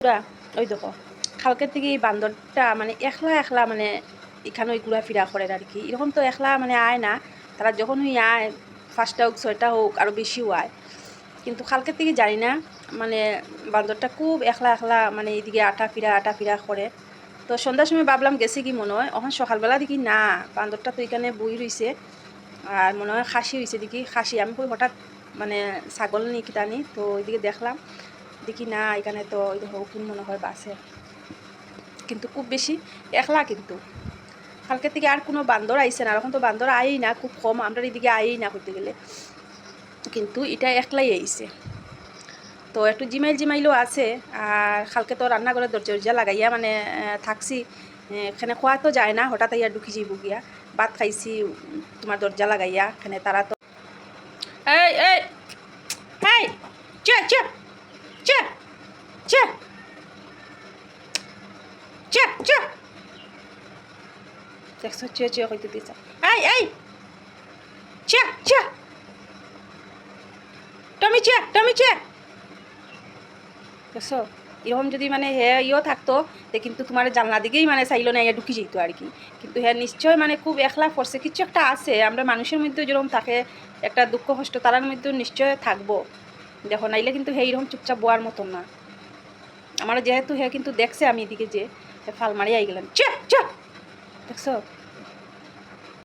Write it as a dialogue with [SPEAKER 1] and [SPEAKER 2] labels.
[SPEAKER 1] পুরা ওই দেখো কালকের থেকে এই বান্দরটা মানে একলা একলা মানে এখানে ওই ঘোরাফেরা করে আর কি। এরকম তো একলা মানে আয় না, তারা যখনই আয় 5টা হোক 6টা হোক আরও বেশিও আয়, কিন্তু কালকের থেকে জানি না মানে বান্দরটা খুব একলা একলা মানে এইদিকে আটা ফিরা করে। তো সন্ধ্যার সময় ভাবলাম গেছে কি মনে হয়, এখন সকালবেলা দেখি না বান্দরটা তো এখানে বই রইছে, আর মনে হয় খাসি হয়েছে দেখি খাসি। আমি কই হঠাৎ মানে ছাগল নিয়ে কিতানি তো ওইদিকে দেখলাম, দেখি না এখানে তো ওই দেখো কোন মনে হয় বাসে, কিন্তু খুব বেশি একলা। কিন্তু কালকের থেকে আর কোনো বান্দর আইসে না, এখন তো বান্দর আইই না, খুব কম, আমরা এদিকে আইই না করতে গেলে, কিন্তু এটা একলাই আইছে। তো একটু জিমাইলও আছে। আর কালকে তো রান্নাঘরে দরজা লাগাইয়া মানে থাকছি, এখানে খোয়া তো যায় না, হঠাৎ ইয়া ঢুকি যাইব গিয়া, ভাত খাইছি তোমার দরজা লাগাইয়া, এখানে তারা তো এই এই এই চে চে চে চে চে চে দেখছো চে চে হইতে দিছে, এই এই চে চে টমি চে দেখছো। এরকম যদি মানে হ্যাঁ থাকতো তো কিন্তু তোমার জানলা দিকেই মানে চাইলো না ইয়া ঢুকি যেত আর কি। কিন্তু হ্যাঁ নিশ্চয় মানে খুব একলা পড়ছে, কিছু একটা আছে, আমরা মানুষের মধ্যে যেরকম থাকে একটা দুঃখ কষ্ট তারার মধ্যেও নিশ্চয় থাকবো। দেখো নাইলে কিন্তু হ্যাঁ এরকম চুপচাপ বোয়ার মতন না। আমার যেহেতু হ্যাঁ কিন্তু দেখছে আমি এদিকে যে ফাল মারি আই গেলাম চে চে দেখছো।